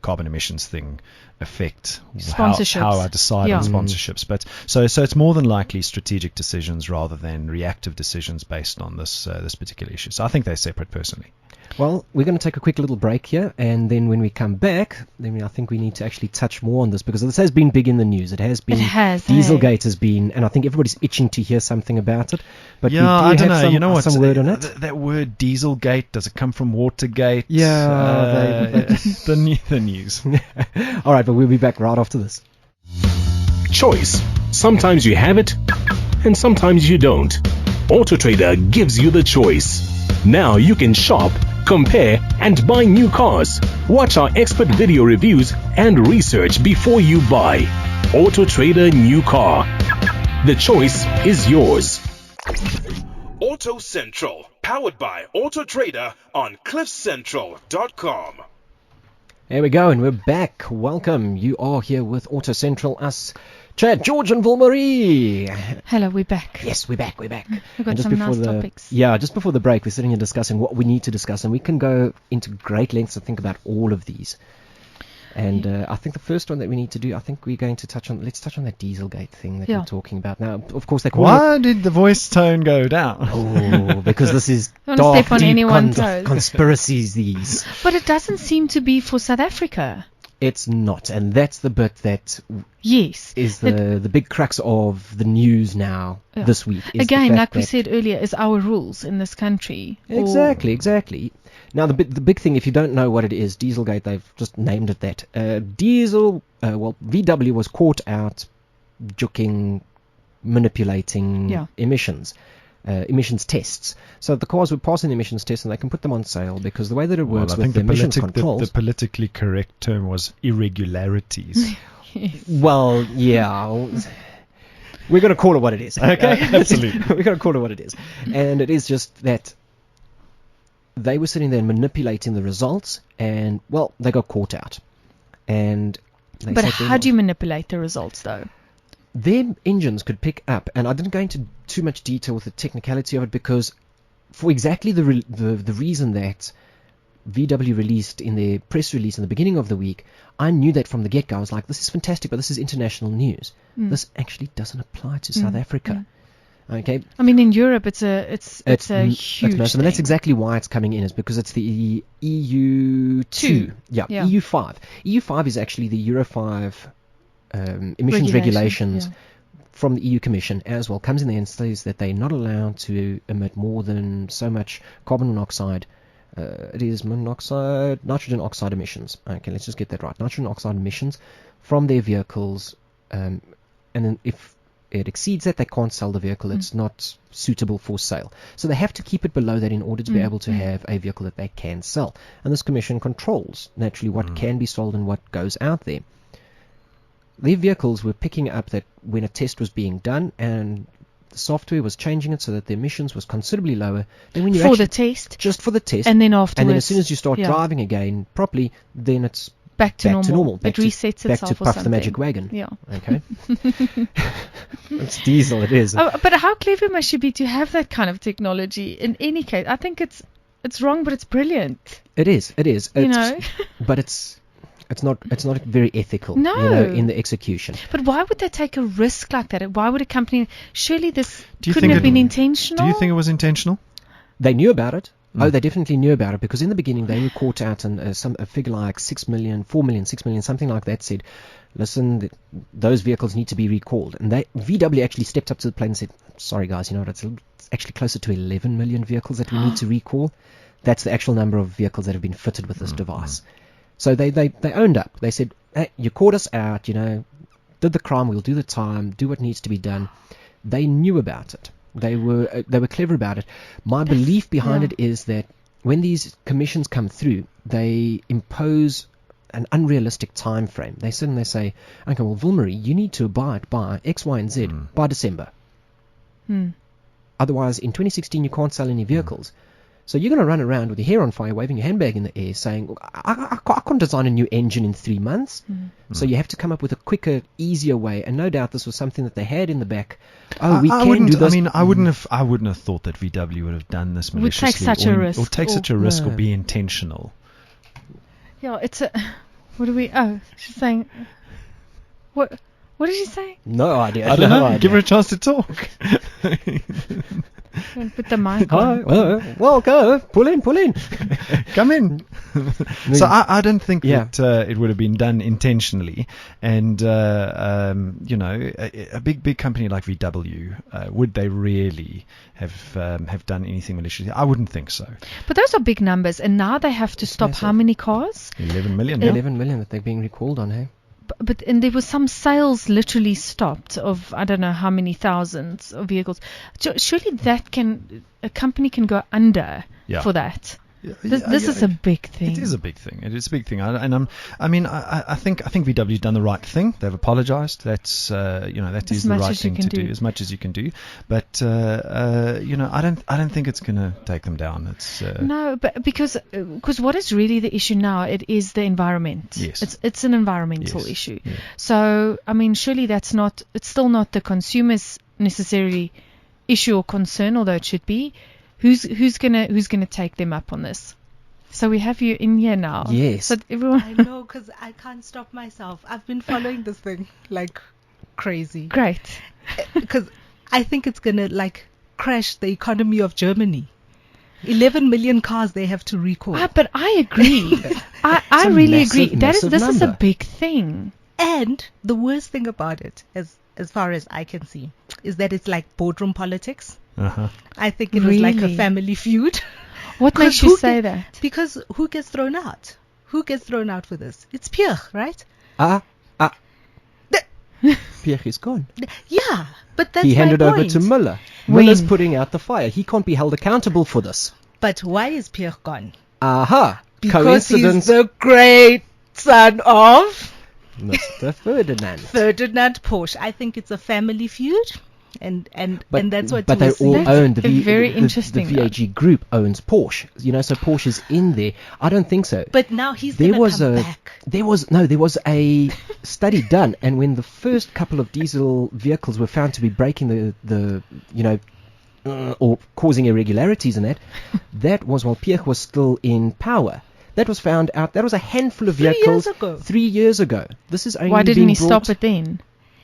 carbon emissions thing affect Sponsorships. how I decide on Yeah. sponsorships. But so it's more than likely strategic decisions rather than reactive decisions based on this particular issue. So I think they're separate personally. Well, we're going to take a quick little break here, and then when we come back, then I think we need to actually touch more on this, because this has been big in the news. It has been. It has, Dieselgate has been, and I think everybody's itching to hear something about it. But Yeah, we do I don't have know. You know what? some word on it. That word Dieselgate, does it come from Watergate? Yeah, the news. All right, but we'll be back right after this. Choice. Sometimes you have it, and sometimes you don't. AutoTrader gives you the choice. Now you can shop, compare, and buy new cars. Watch our expert video reviews and research before you buy. AutoTrader New Car. The choice is yours. Auto Central, powered by AutoTrader on cliffcentral.com. There we go, and we're back. Welcome. You are here with Auto Central, us, Chad, George, and Ville-Marie. Hello, we're back. Yes, we're back. We've We've got And just some before nice the topics. just before the break, we're sitting here discussing what we need to discuss, and we can go into great lengths to think about all of these. And I think the first one that we need to do, I think we're going to touch on. Let's touch on that Dieselgate thing that Yeah. we're talking about now. Of course, they call it. Why did the voice tone go down? Oh, because this is Don't wanna dark, step on deep anyone's toes. conspiracies. These. But it doesn't seem to be for South Africa. It's not, and that's the bit that Yes. is the big crux of the news now Yeah. this week. Is Again, the like fact we that- said earlier, is our rules in this country. Or- Exactly. Now, the big thing, if you don't know what it is, Dieselgate, they've just named it that. VW was caught out juking, manipulating Yeah. emissions tests. So the cars would pass an emissions test and they can put them on sale, because the way that it works I with think the emissions the controls. politically correct term was irregularities. Well, yeah. We're going to call it what it is, okay? Absolutely. We're going to call it what it is. And it is just that they were sitting there manipulating the results, and, well, they got caught out. And they But said how do you manipulate the results, though? their engines could pick up, and I didn't go into too much detail with the technicality of it, because for exactly the reason that VW released in their press release in the beginning of the week, I knew that from the get-go. I was like, this is fantastic, but this is international news. This actually doesn't apply to South Africa. Okay, I mean, in Europe, it's a huge massive, and that's thing. exactly why it's coming in, is because it's the EU2. Yeah, Yeah. EU5. EU5 is actually the Euro 5 emissions regulations yeah. from the EU Commission as well. Comes in there and says that they're not allowed to emit more than so much carbon monoxide. It is nitrogen oxide emissions. Okay, let's just get that right. Nitrogen oxide emissions from their vehicles. And then if it exceeds that, they can't sell the vehicle. It's not suitable for sale. So they have to keep it below that in order to be able to have a vehicle that they can sell. And this commission controls, naturally, what can be sold and what goes out there. Their vehicles were picking up that when a test was being done and the software was changing it so that the emissions was considerably lower than when you For actually... the test. Just for the test. And then afterwards. And then as soon as you start driving again properly, then it's back to normal. Back it resets back itself to or Puff something. the Magic Wagon. Yeah. Okay. It's diesel, it is. Oh, but how clever must you be to have that kind of technology? In any case, I think it's wrong, but it's brilliant. It is. You know. But it's not very ethical. No. You know, in the execution. But why would they take a risk like that? Why would a company? Surely this Do you couldn't think have it- been intentional. Do you think it was intentional? They knew about it. Oh, they definitely knew about it, because in the beginning they were caught out, and a figure like 6 million, 4 million, 6 million, something like that said, listen, those vehicles need to be recalled. And VW actually stepped up to the plate and said, sorry guys, you know what, it's actually closer to 11 million vehicles that we need to recall. That's the actual number of vehicles that have been fitted with this device. So they owned up. They said, hey, you caught us out, you know, did the crime, we'll do the time, do what needs to be done. They knew about it. They were clever about it. My belief behind it is that when these commissions come through, they impose an unrealistic time frame. They sit and they say, okay, well, Vilmarie, you need to abide by X, Y, and Z by December. Otherwise, in 2016, you can't sell any vehicles. So you're going to run around with your hair on fire, waving your handbag in the air, saying, I can't design a new engine in 3 months. So you have to come up with a quicker, easier way. And no doubt this was something that they had in the back. Oh, we can do this. I mean, I wouldn't have thought that VW would have done this Would maliciously. take such a risk. Or take such a risk No. or be intentional. Yeah, it's a. What do we? Oh, she's saying. What did she say? No idea. I don't know. idea. Give her a chance to talk. Don't put the mic on. Well, go. Pull in. Come in. So I don't think Yeah. that it would have been done intentionally. And, you know, a big company like VW, would they really have done anything maliciously? I wouldn't think so. But those are big numbers, and now they have to stop massive. how many cars? 11 million. Yeah. 11 million that they're being recalled on, hey? But and there was some sales literally stopped of I don't know how many thousands of vehicles. Surely a company can go under for that. This is a big thing. It is a big thing. It is a big thing. I think VW's done the right thing. They've apologized. That's that is the right thing to do. As much as you can do. But I don't think it's going to take them down. It's no, but because what is really the issue now? It is the environment. Yes. It's an environmental Yes. issue. Yeah. So I mean, surely it's still not the consumer's necessary issue or concern, although it should be. Who's gonna take them up on this? So we have you in here now. Yes. So everyone. I know, because I can't stop myself. I've been following this thing like crazy. Great. Because I think it's gonna like crash the economy of Germany. 11 million cars they have to recall. But I agree. I a really massive, agree. This is a number. big thing. And the worst thing about it, as far as I can see, is that it's like boardroom politics. uh-huh. I think it was like a Really? family feud. What 'Cause makes you who say get- that? Because who gets thrown out? Who gets thrown out for this? It's Pierre, right? Pierre is gone. Yeah, but that's He my handed over point. to Müller. When? Müller's putting out the fire. He can't be held accountable for this. But why is Pierre gone? Aha! Because Coincidence. he's the great son of Mr. Ferdinand. Ferdinand Porsche. I think it's a family feud, and that's what. But they was all saying. own the very interesting, The VAG group owns Porsche. So Porsche's in there. I don't think so. But now he's there gonna was come a back. there was a study done, and when the first couple of diesel vehicles were found to be breaking the or causing irregularities in that was while Pierre was still in power. That was found out. That was a handful of 3 years vehicles ago. 3 years ago. This is only Why didn't being he brought- stop it then?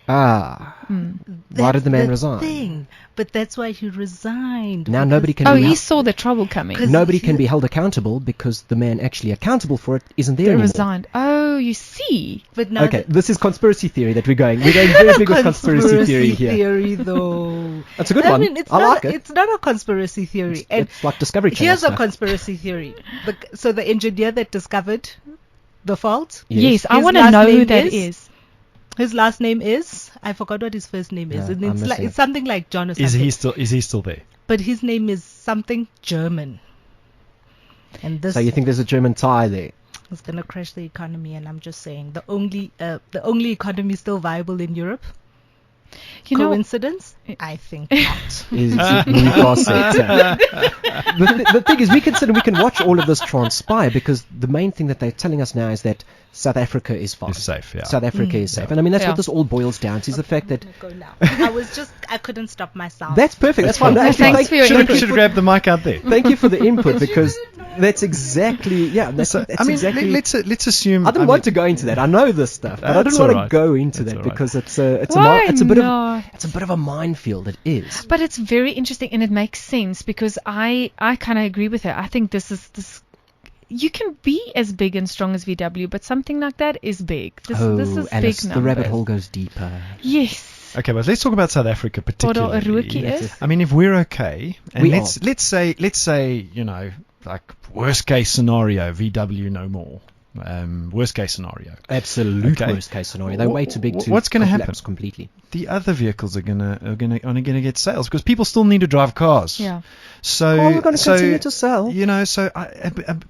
Why did the man resign? Thing. But that's why he resigned. Now because- nobody can Oh, be he held, saw the trouble coming. 'Cause nobody he- can be held accountable because the man actually accountable for it isn't there They anymore. resigned. Oh, you see. But now Okay, this is conspiracy theory that we're going. We're going very big with conspiracy theory here. Theory, though. That's a good I one. mean, it's I not. like it. It's not a conspiracy theory. And It's like Discovery Channel here's a stuff. conspiracy theory. So the engineer that discovered the fault. Yes, I His want to last know who name that is? is. His last name is, I forgot what his first name is. Yeah, And I'm it's like missing it's something like John or something. Is he still there? But his name is something German. And this So you think there's a German tie there? is going to crash the economy. And I'm just saying, the only economy still viable in Europe. You know, Coincidence? I think not. Is Newcastle sector. The thing is, we can watch all of this transpire, because the main thing that they're telling us now is that South Africa is fine. It's safe, yeah. South Africa is safe. And I mean, that's Yeah. what this all boils down to, is the fact that... Go now. I couldn't stop myself. That's perfect. That's fine. No, Actually, thanks for your Should input. have grabbed the mic out there. Thank you for the input, because that's exactly... Yeah, that's So, I mean, exactly... let's assume. I didn't want to go into that. I know this stuff, but I That's didn't want to alright. go into That's that alright. because it's Why a bit not? of it's a bit of a minefield. It is. But it's very interesting, and it makes sense, because I kind of agree with her. I think this. You can be as big and strong as VW, but something like that is big. This is Alice, big the rabbit numbers. hole goes deeper. Yes. Okay, but let's talk about South Africa Wat daar 'n particularly. rookie is. I mean, if we're okay, and We let's say, you know, like worst case scenario, VW no more. Worst case scenario, Absolute Okay. worst case scenario. They're way too big to What's gonna collapse happen? completely. the other vehicles are gonna get sales because people still need to drive cars. Yeah. So Oh, we're going to continue to sell. You know, so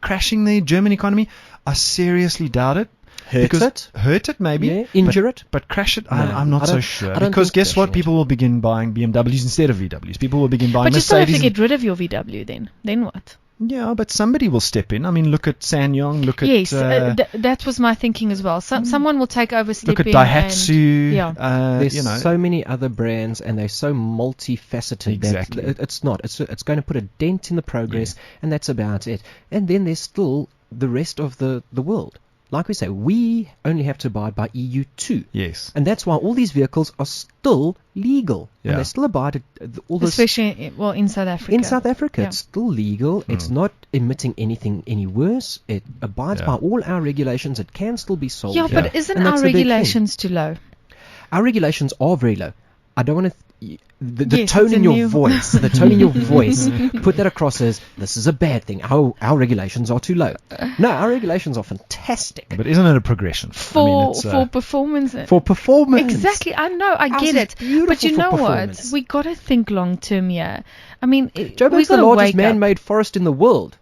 crashing the German economy, I seriously doubt it. Hurt it maybe. Yeah, injure it. But crash it, No, I'm not I so don't- sure. I don't Because think guess what? crashing it. People will begin buying BMWs instead of VWs. People will begin buying But you still have to Mercedes. get rid of your VW then. Then what? Yeah, but somebody will step in. I mean, look at SsangYong. Look at Yes, that was my thinking as well. Someone will take over, step look at in, Daihatsu. Yeah. There's you know, so many other brands, and they're so multifaceted. Exactly. That it's not. It's going to put a dent in the progress, and that's about it. And then there's still the rest of the world. Like we say, we only have to abide by EU2. yes. And that's why all these vehicles are still legal. Yeah. And they still abide all this. especially in South Africa. In South Africa, Yeah. it's still legal. It's not emitting anything any worse. It abides Yeah. by all our regulations. It can still be sold. Yeah, here. but isn't And that's our the big thing. regulations too low? Our regulations are very low. I don't want to... The Yes, tone it's in a your new- voice, the tone in your voice, put that across as this is a bad thing. Our regulations are too low. No, our regulations are fantastic But isn't it a progression? For it's, performance. for performance. Exactly, I know, I Ours get is it. beautiful But you for know what? performance. We got to think long term here. I mean, we Joburg's got the to largest wake up. man-made forest in the world.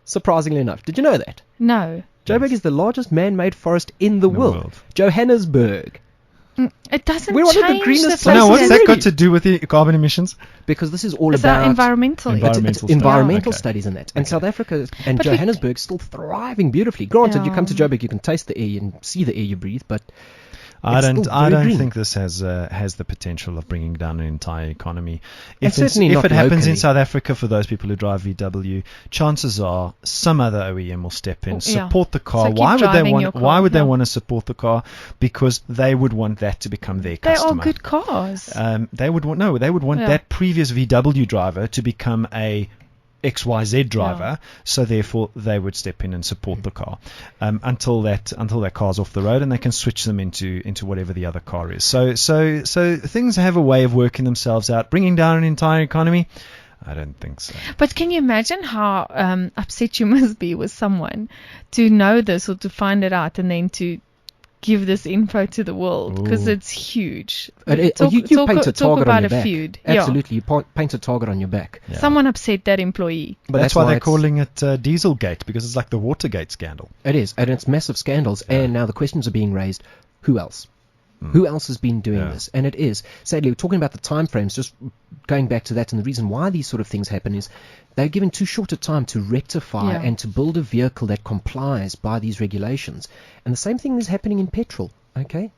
Surprisingly enough, did you know that? No, Joburg is the largest man-made forest in the world. Johannesburg. it doesn't We're one of the change greenest so the now, places what's in that Really? got to do with the carbon emissions? Because this is all It's about environmental. Environmental it's environmental Okay. studies in that. And South Africa and But we- Johannesburg still thriving beautifully. Granted, you come to Yeah. Joburg, you can taste the air and see the air you breathe, but I it's don't. still I very don't green. think this has the potential of bringing down an entire economy. And certainly if not it happens locally. in South Africa for those people who drive VW, chances are some other OEM will step in, Oh, yeah. support the car. So keep Why would they driving your want? car, Why would they yeah. want to support the car? Because they would want that to become their They customer. are good cars. They would want They would want Yeah. that previous VW driver to become a XYZ driver, so therefore they would step in and support the car until that car's off the road, and they can switch them into whatever the other car is. So things have a way of working themselves out. Bringing down an entire economy, I don't think so. But can you imagine how upset you must be with someone to know this or to find it out and then to give this info to the world, because Ooh. it's huge. you paint a talk target about on your a back. feud. Absolutely, you paint a target on your back. Yeah. Someone upset that employee. But that's why they're it's- calling it Dieselgate, because it's like the Watergate scandal. It is, and it's massive scandals. Yeah. And now the questions are being raised: who else? Who else has been doing Yeah. this? And it is, sadly, we're talking about the time frames, just going back to that, and the reason why these sort of things happen is they're given too short a time to rectify Yeah. and to build a vehicle that complies by these regulations. And the same thing is happening in petrol, okay?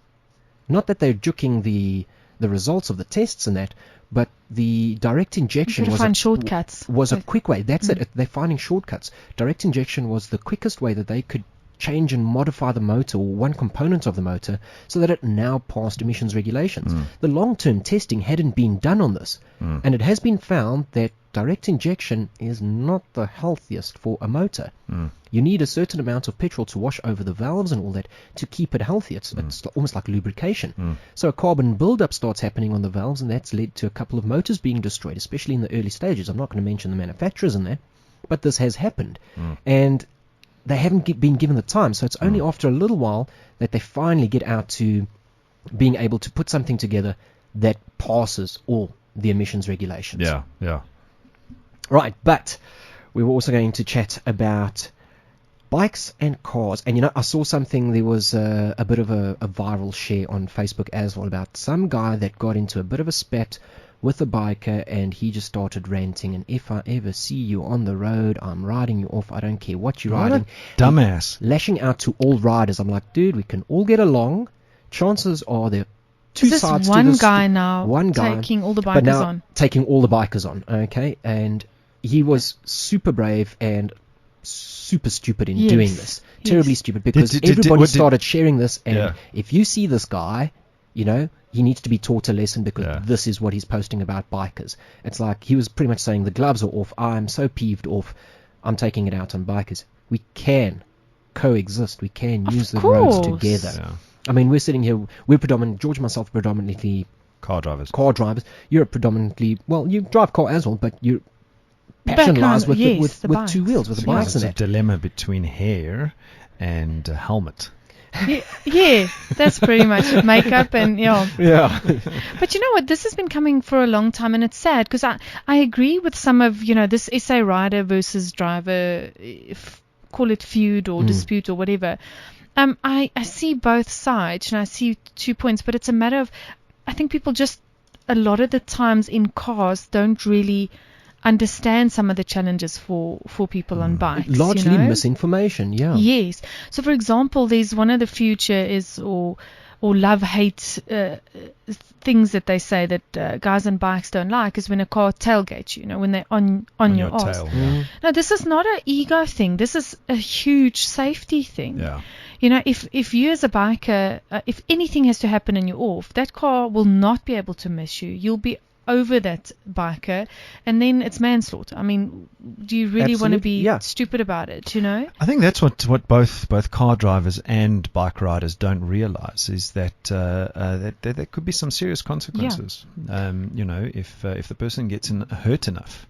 Not that they're juking the results of the tests and that, but the direct injection You was find shortcuts. was a quick way. That's it. They're finding shortcuts. Direct injection was the quickest way that they could change and modify the motor, or one component of the motor, so that it now passed emissions regulations. The long-term testing hadn't been done on this, and it has been found that direct injection is not the healthiest for a motor. You need a certain amount of petrol to wash over the valves and all that to keep it healthy. It's almost like lubrication. So a carbon buildup starts happening on the valves, and that's led to a couple of motors being destroyed, especially in the early stages. I'm not going to mention the manufacturers in that, but this has happened. And they haven't been given the time, so it's only after a little while that they finally get out to being able to put something together that passes all the emissions regulations. Yeah. Right, but we were also going to chat about bikes and cars. And, I saw something, there was a bit of a viral share on Facebook as well about some guy that got into a bit of a spat with a biker, and he just started ranting, and if I ever see you on the road, I'm riding you off. I don't care what you're What a riding. dumbass. Lashing out to all riders. I'm like, dude, we can all get along. Chances are there are two Is this sides to one this. guy now One guy taking all the but bikers now on? taking all the bikers on, okay? And he was super brave and super stupid in Yes, doing this. yes. Terribly stupid, because Did- everybody what did- started sharing this, and Yeah. if you see this guy, he needs to be taught a lesson, because Yeah. this is what he's posting about bikers. It's like he was pretty much saying the gloves are off, I'm so peeved off, I'm taking it out on bikers. We can coexist, we can Of use the roads course. together. Yeah. I mean, we're sitting here, George and myself predominantly Car drivers. car drivers. You're predominantly, well, you drive car as well, but you're Background, passion lies with yes, the with bikes. two wheels, with the Yeah, bikes it's and a that. dilemma between hair and a helmet. Yeah, that's pretty much makeup and yeah. Yeah. But you know what? This has been coming for a long time, and it's sad because I agree with some of this SA rider versus driver, call it feud or dispute or whatever. I see both sides and I see 2 points, but it's a matter of, I think people just a lot of the times in cars don't really understand some of the challenges for people on bikes. Largely misinformation, yeah. Yes. So, for example, there's one of the future is or love-hate things that they say that guys on bikes don't like is when a car tailgates you, when they're on your arse. tail. Mm. No, this is not an ego thing. This is a huge safety thing. Yeah. If you as a biker, if anything has to happen and you're off, that car will not be able to miss you. You'll be over that biker, and then it's manslaughter. I mean, do you really want to Absolutely, be yeah. stupid about it? I think that's what both car drivers and bike riders don't realize is that that there could be some serious consequences. If the person gets hurt enough,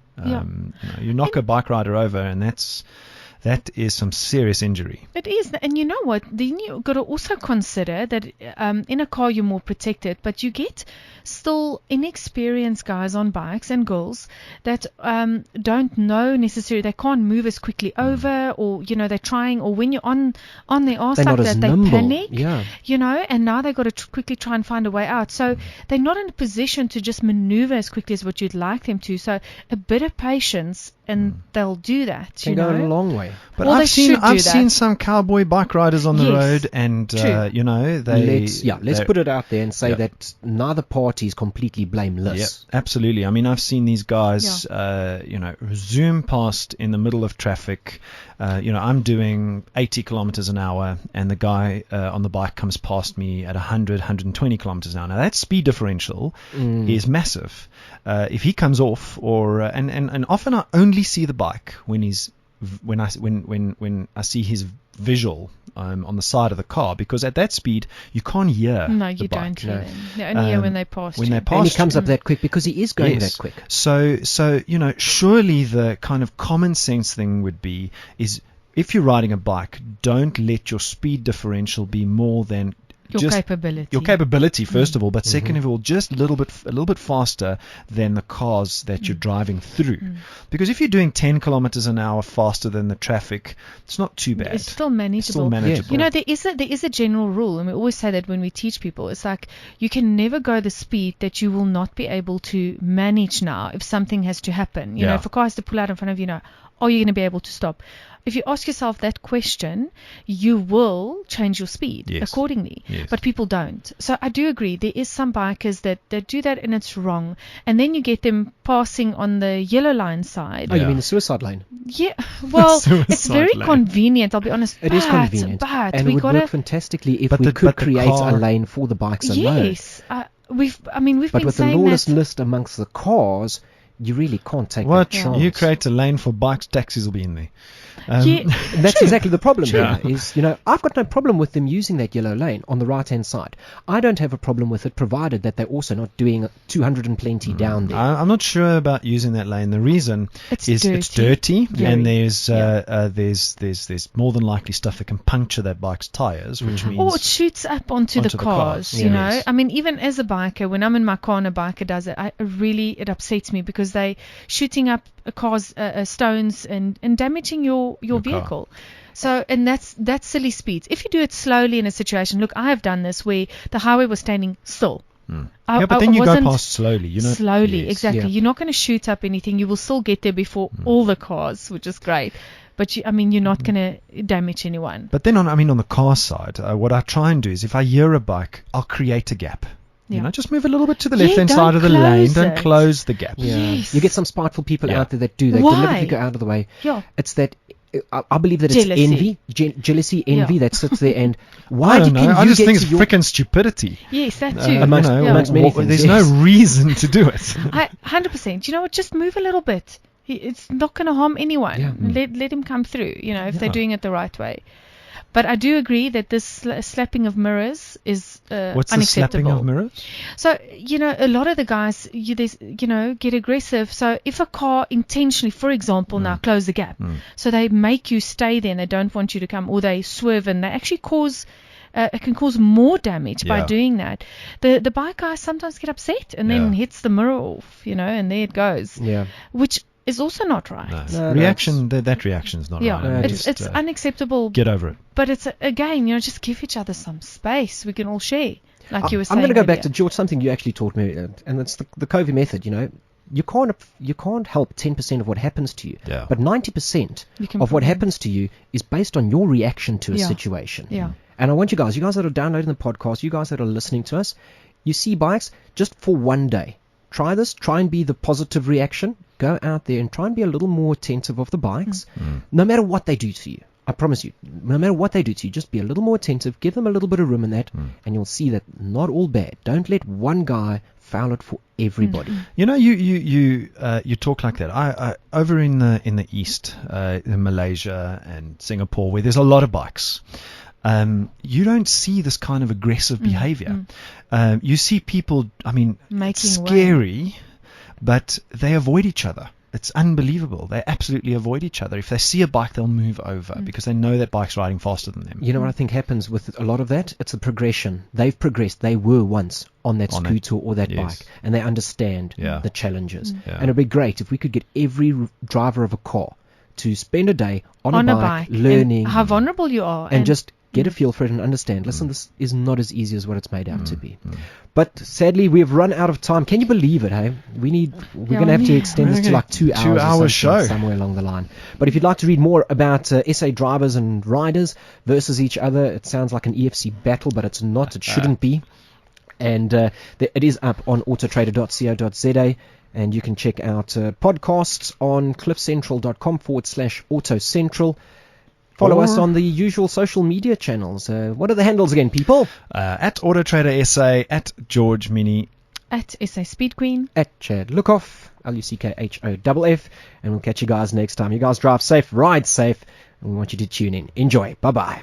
you knock a bike rider over, and that is some serious injury. It is, and you know what? Then you've got to also consider that in a car you're more protected, but you get still inexperienced guys on bikes and girls that don't know necessarily, they can't move as quickly over, or they're trying, or when you're on their arse They're like not as that, they nimble, panic, yeah. and now they've got to quickly try and find a way out. So they're not in a position to just maneuver as quickly as what you'd like them to. So a bit of patience, and they'll do that. Can go a long way. But Well, they I've should do I've that. seen some cowboy bike riders on the Yes, road, and true. Let's put it out there and say Yeah. that neither party is completely blameless. Yeah, absolutely. I mean, I've seen these guys, zoom past in the middle of traffic. I'm doing 80 kilometers an hour, and the guy on the bike comes past me at 100, 120 kilometers an hour. Now, that speed differential is massive. If he comes off, or and often I only see the bike when I see his visual on the side of the car, because at that speed you can't hear No, the you bike. don't hear them. You only hear when they pass When you. they pass And he comes you. up that quick because he is going Yes. that quick. So surely the kind of common sense thing would be is, if you're riding a bike, don't let your speed differential be more than Your capability. Your capability, first of all, but second of all, just a little bit faster than the cars that you're driving through. Because if you're doing 10 kilometers an hour faster than the traffic, it's not too bad. It's still manageable. It's still manageable. There is a general rule, and we always say that when we teach people. It's like you can never go the speed that you will not be able to manage now if something has to happen. If a car has to pull out in front of you, are you going to be able to stop? If you ask yourself that question, you will change your speed accordingly. Yes. But people don't. So I do agree. There is some bikers that do that, and it's wrong. And then you get them passing on the yellow line side. Oh, you mean the suicide lane? Yeah. Well, it's Suicide very lane. convenient. I'll be honest. It is convenient. But and we it would gotta. work fantastically if But we the could create car- a lane for the bikes alone. Yes. We've But been with the saying lawless that. list amongst the cars, you really can't take What? that chance. You create a lane for bikes, taxis will be in there. Yeah. That's exactly the problem True. here. Is, I've got no problem with them using that yellow lane on the right-hand side. I don't have a problem with it, provided that they're also not doing 200 and plenty down there. I'm not sure about using that lane. The reason It's is it's dirty, Very. and there's more than likely stuff that can puncture that bike's tires, which means Or it shoots up onto the cars, you know. Yes. I mean, even as a biker, when I'm in my car and a biker does it, it upsets me because they shooting up cars, stones and damaging your car. vehicle. So, and that's silly speeds. If you do it slowly in a situation, look, I have done this where the highway was standing still. Yeah, but then you go past slowly, Slowly, Yes. exactly. Yeah. You're not going to shoot up anything. You will still get there before all the cars, which is great. But you're not going to damage anyone. But then on the car side, what I try and do is if I hear a bike, I'll create a gap. Yeah. Just move a little bit to the Yeah, left-hand don't side of the lane. close Don't it. close the gap. Yeah. Yes. You get some spiteful people Yeah. out there that do. They Why? deliberately go out of the way. Yeah. It's that I believe that Jealousy. it's envy, jealousy, envy Yeah. that sits there. And I why don't can know. I you just get think to it's your freaking stupidity. Yes, that too. Amongst many things, there's yes. no reason to do it. 100%. You know what? Just move a little bit. It's not going to harm anyone. Yeah. Let him come through, if they're Yeah. doing it the right way. But I do agree that this slapping of mirrors is What's the unacceptable. slapping of mirrors? So, a lot of the guys, get aggressive. So if a car intentionally, for example, now close the gap, so they make you stay there and they don't want you to come, or they swerve and they actually cause, it can cause more damage by Yeah. doing that. The bike guys sometimes get upset and then Yeah. hits the mirror off, and there it goes, Yeah. which is also not right. No, reaction. That reaction is not Yeah, right. I mean, it's just, unacceptable. get over it. But it's again, just give each other some space. We can all share, like you were I'm saying. going to go back earlier. to George, something you actually taught me, and it's the Covey method. You can't help 10% of what happens to you, Yeah. but 90% You can of what prevent. happens to you is based on your reaction to a Yeah. situation. Yeah. And I want you guys that are downloading the podcast, you guys that are listening to us, you see bikes, just for one day, try this. Try and be the positive reaction. Go out there and try and be a little more attentive of the bikes, no matter what they do to you. I promise you, no matter what they do to you, just be a little more attentive. Give them a little bit of room in that, and you'll see that not all bad. Don't let one guy foul it for everybody. You talk like that. I over in the east, in Malaysia and Singapore, where there's a lot of bikes. You don't see this kind of aggressive behavior. You see people, Making scary, but they avoid each other. It's unbelievable. They absolutely avoid each other. If they see a bike, they'll move over because they know that bike's riding faster than them. You know what I think happens with a lot of that? It's a progression. They've progressed. They were once on that scooter or that yes. bike, and they understand Yeah. the challenges. Yeah. And it'd be great if we could get every driver of a car to spend a day on a bike learning and how vulnerable you are, and just get a feel for it and understand. Listen, this is not as easy as what it's made out to be. Mm. But sadly, we've run out of time. Can you believe it, hey? We're going to have to extend this to like 2 hours. 2 hour or show. something, somewhere along the line. But if you'd like to read more about SA drivers and riders versus each other, it sounds like an EFC battle, but it's not. It shouldn't be. And it is up on autotrader.co.za. And you can check out podcasts on cliffcentral.com/autocentral. Follow us on the usual social media channels. What are the handles again, people? At AutoTrader SA, at George Mini. at SA Speed Queen. At Chad Lukhoff, LUCKHOFF. And we'll catch you guys next time. You guys drive safe, ride safe, and we want you to tune in. Enjoy. Bye-bye.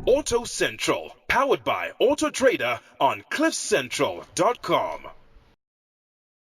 Auto Central, powered by AutoTrader on cliffcentral.com.